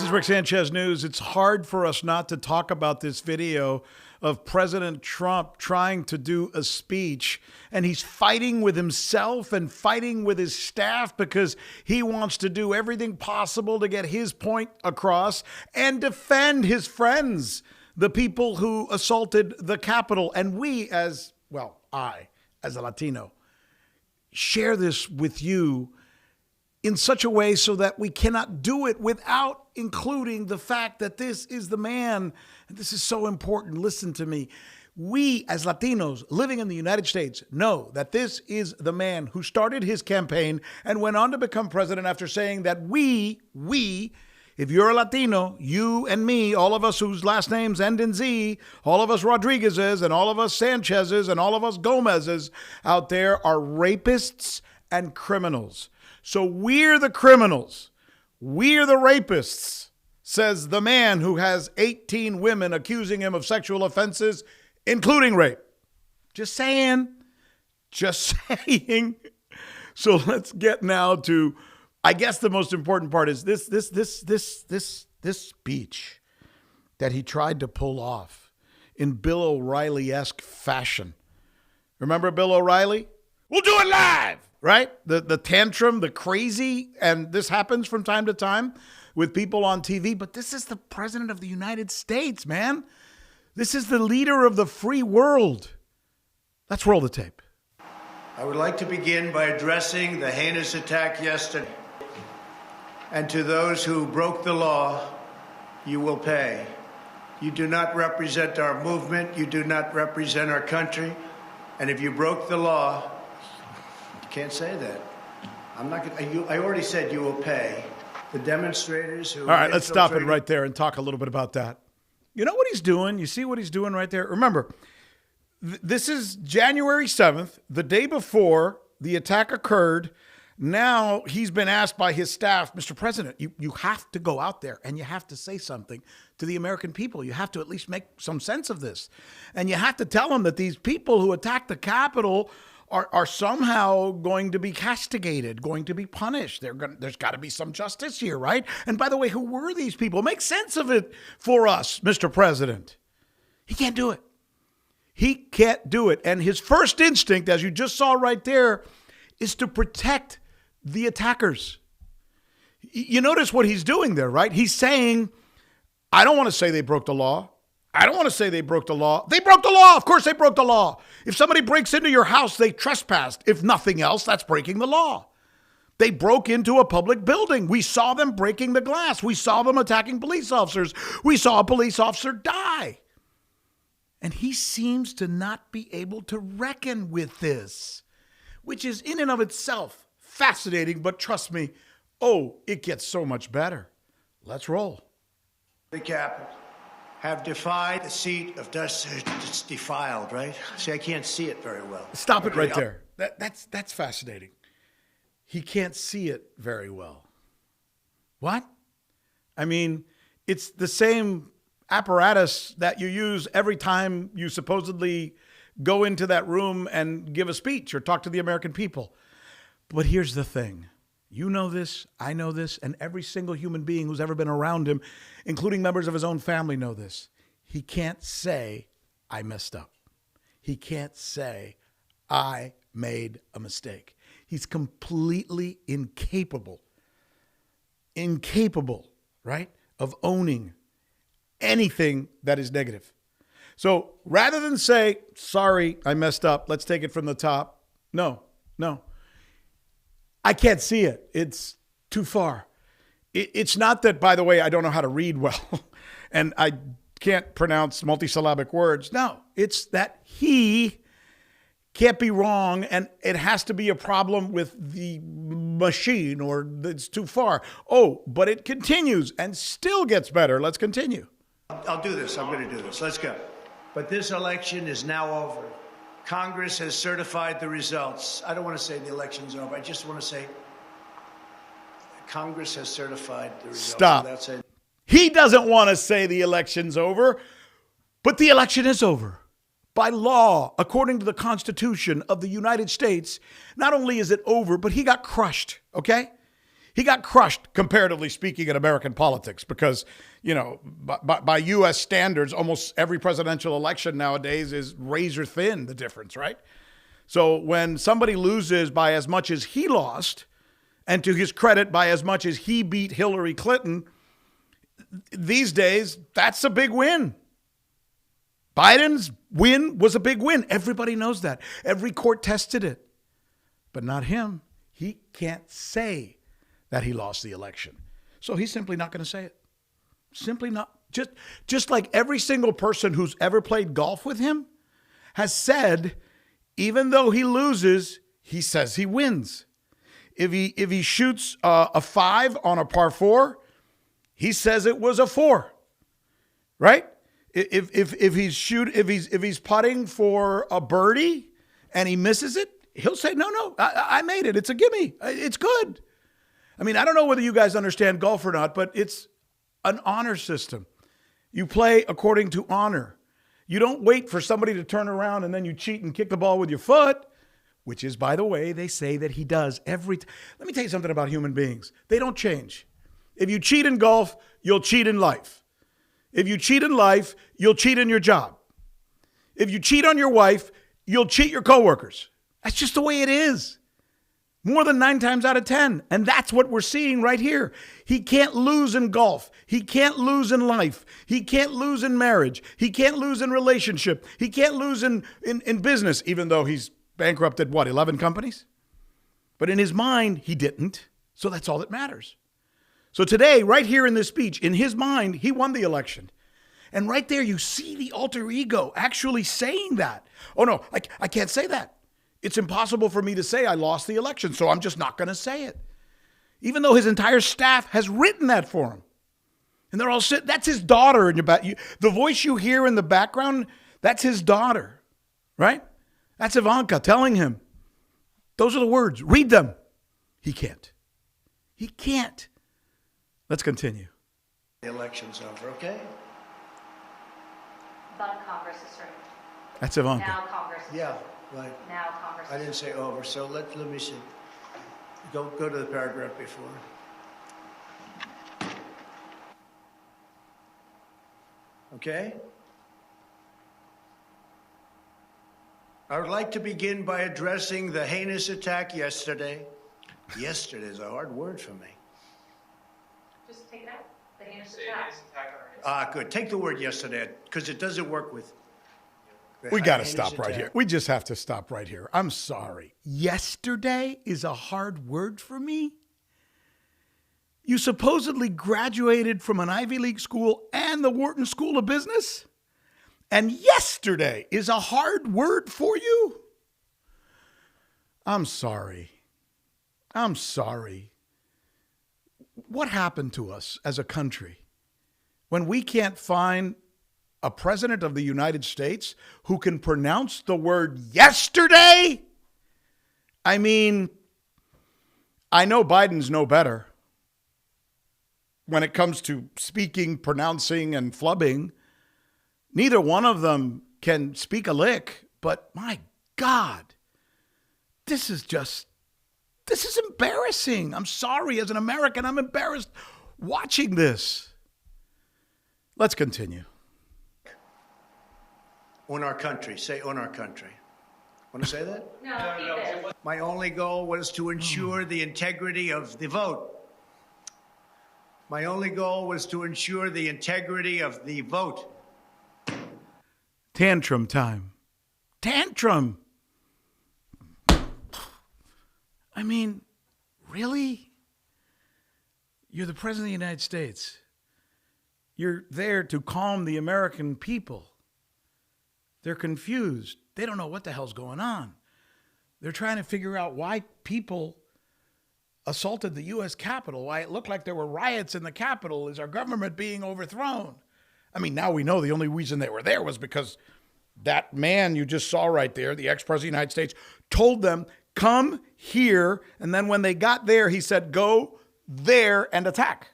is Rick Sanchez News. It's hard for us not to talk about this video of President Trump trying to do a speech, and he's fighting with himself and fighting with his staff because he wants to do everything possible to get his point across and defend his friends, the people who assaulted the Capitol. And we as a Latino, share this with you in such a way so that we cannot do it without including the fact that this is the man. And this is so important. Listen to me. We as Latinos living in the United States know that this is the man who started his campaign and went on to become president after saying that we, if you're a Latino, you and me, all of us whose last names end in Z, all of us Rodriguez's and all of us Sanchez's and all of us Gomez's out there are rapists and criminals. So we're the criminals. We're the rapists, says the man who has 18 women accusing him of sexual offenses, including rape. Just saying. So let's get now to, I guess the most important part is this speech that he tried to pull off in Bill O'Reilly-esque fashion. Remember Bill O'Reilly? We'll do it live, right? The tantrum, the crazy, and this happens from time to time with people on TV, but this is the president of the United States, man. This is the leader of the free world. Let's roll the tape. I would like to begin by addressing the heinous attack yesterday. And to those who broke the law, you will pay. You do not represent our movement. You do not represent our country. And if you broke the law, you can't say that. I'm not going to. I already said you will pay. The demonstrators who. All right, let's stop it right there and talk a little bit about that. You know what he's doing? You see what he's doing right there? Remember, this is January 7th, the day before the attack occurred. Now he's been asked by his staff, Mr. President, you have to go out there and you have to say something to the American people. You have to at least make some sense of this. And you have to tell them that these people who attacked the Capitol are somehow going to be castigated, going to be punished. There's got to be some justice here, right? And by the way, who were these people? Make sense of it for us, Mr. President. He can't do it. He can't do it. And his first instinct, as you just saw right there, is to protect the attackers. You notice what he's doing there, right? He's saying, I don't want to say they broke the law. I don't want to say they broke the law. They broke the law. Of course they broke the law. If somebody breaks into your house, they trespassed. If nothing else, that's breaking the law. They broke into a public building. We saw them breaking the glass. We saw them attacking police officers. We saw a police officer die. And he seems to not be able to reckon with this, which is in and of itself fascinating, but trust me, it gets so much better. Let's roll. The Capitol have defied the seat of justice. It's defiled, right? See, I can't see it very well. Stop it right there. That's fascinating. He can't see it very well. What? I mean, it's the same apparatus that you use every time you supposedly go into that room and give a speech or talk to the American people. But here's the thing. You know this, I know this, and every single human being who's ever been around him, including members of his own family, know this. He can't say, I messed up. He can't say, I made a mistake. He's completely incapable, right, of owning anything that is negative. So rather than say, sorry, I messed up, let's take it from the top. No. I can't see it. It's too far. It's not that, by the way, I don't know how to read well and I can't pronounce multisyllabic words. No, it's that he can't be wrong and it has to be a problem with the machine or it's too far. But it continues and still gets better. Let's continue. I'll do this. I'm going to do this. Let's go. But this election is now over. Congress has certified the results. I don't want to say the election's over. I just want to say Congress has certified the results. Stop. He doesn't want to say the election's over, but the election is over. By law, according to the Constitution of the United States, not only is it over, but he got crushed, okay? He got crushed, comparatively speaking, in American politics because, by U.S. standards, almost every presidential election nowadays is razor thin, the difference, right? So when somebody loses by as much as he lost, and to his credit, by as much as he beat Hillary Clinton, these days, that's a big win. Biden's win was a big win. Everybody knows that. Every court tested it. But not him. He can't say that he lost the election. So he's simply not going to say it. Simply not. Just like every single person who's ever played golf with him has said, even though he loses, he says he wins. If he shoots a 5 on a par 4, he says it was a 4, right? If he's putting for a birdie and he misses it, he'll say, no, I made it. It's a gimme. It's good. I mean, I don't know whether you guys understand golf or not, but it's an honor system. You play according to honor. You don't wait for somebody to turn around and then you cheat and kick the ball with your foot, which is, by the way, they say that he does every time. Let me tell you something about human beings. They don't change. If you cheat in golf, you'll cheat in life. If you cheat in life, you'll cheat in your job. If you cheat on your wife, you'll cheat your coworkers. That's just the way it is. More than 9 times out of 10. And that's what we're seeing right here. He can't lose in golf. He can't lose in life. He can't lose in marriage. He can't lose in relationship. He can't lose in business, even though he's bankrupted, 11 companies? But in his mind, he didn't. So that's all that matters. So today, right here in this speech, in his mind, he won the election. And right there, you see the alter ego actually saying that. Oh, no, I can't say that. It's impossible for me to say I lost the election, so I'm just not going to say it. Even though his entire staff has written that for him. And they're all sitting, that's his daughter in your back. The voice you hear in the background, that's his daughter, right? That's Ivanka telling him. Those are the words. Read them. He can't. He can't. Let's continue. The election's over, okay? But Congress is certain. That's Ivanka. Now Congress is Yeah, certain. right. Now Congress I didn't say over, so let me see. Go to the paragraph before. Okay? I would like to begin by addressing the heinous attack yesterday. Yesterday is a hard word for me. Just take it out. The heinous attack. Good. Take the word yesterday, because it doesn't work with... We got to heinous stop right attack. here. We just have to stop right here. I'm sorry. Yesterday is a hard word for me? You supposedly graduated from an Ivy League school and the Wharton School of Business? And yesterday is a hard word for you? I'm sorry. I'm sorry. What happened to us as a country when we can't find a president of the United States who can pronounce the word yesterday? I mean, I know Biden's no better when it comes to speaking, pronouncing, and flubbing. Neither one of them can speak a lick, but my God, this is embarrassing. I'm sorry, as an American, I'm embarrassed watching this. Let's continue. On our country. Say on our country. Want to say that? No, keep it. My only goal was to ensure the integrity of the vote. My only goal was to ensure the integrity of the vote. Tantrum time. Tantrum. I mean, really? You're the president of the United States. You're there to calm the American people. They're confused. They don't know what the hell's going on. They're trying to figure out why people assaulted the U.S. Capitol, why it looked like there were riots in the Capitol. Is our government being overthrown? I mean, now we know the only reason they were there was because that man you just saw right there, the ex-president of the United States, told them, come here. And then when they got there, he said, go there and attack.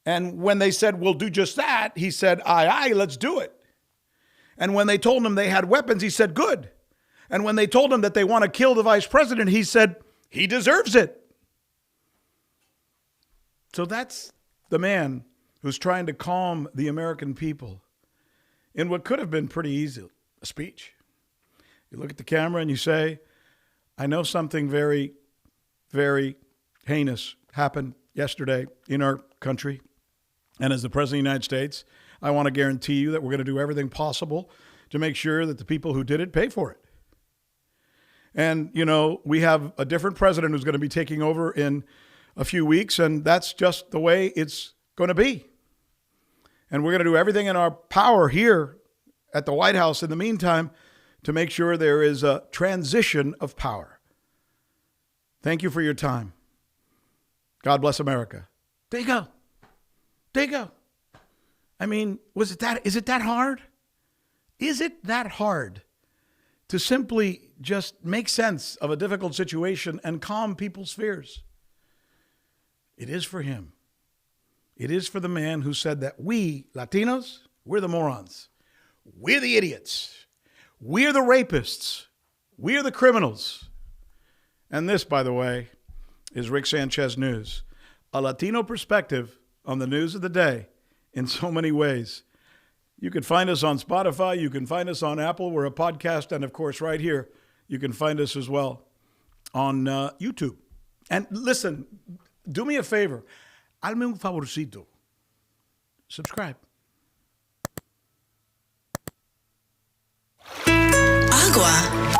And when they said, we'll do just that, he said, aye, let's do it. And when they told him they had weapons, he said, good. And when they told him that they want to kill the vice president, he said, he deserves it. So that's the man who's trying to calm the American people in what could have been pretty easy, a speech. You look at the camera and you say, I know something very, very heinous happened yesterday in our country. And as the President of the United States, I want to guarantee you that we're going to do everything possible to make sure that the people who did it pay for it. And, you know, we have a different president who's going to be taking over in a few weeks, and that's just the way it's going to be. And we're going to do everything in our power here at the White House in the meantime to make sure there is a transition of power. Thank you for your time. God bless America. There you go. There you go. I mean, is it that hard? Is it that hard to simply just make sense of a difficult situation and calm people's fears? It is for him. It is for the man who said that we, Latinos, we're the morons. We're the idiots. We're the rapists. We're the criminals. And this, by the way, is Rick Sanchez News. A Latino perspective on the news of the day in so many ways. You can find us on Spotify. You can find us on Apple. We're a podcast. And, of course, right here, you can find us as well on YouTube. And listen, do me a favor. Hazme un favorcito. Subscribe. Agua.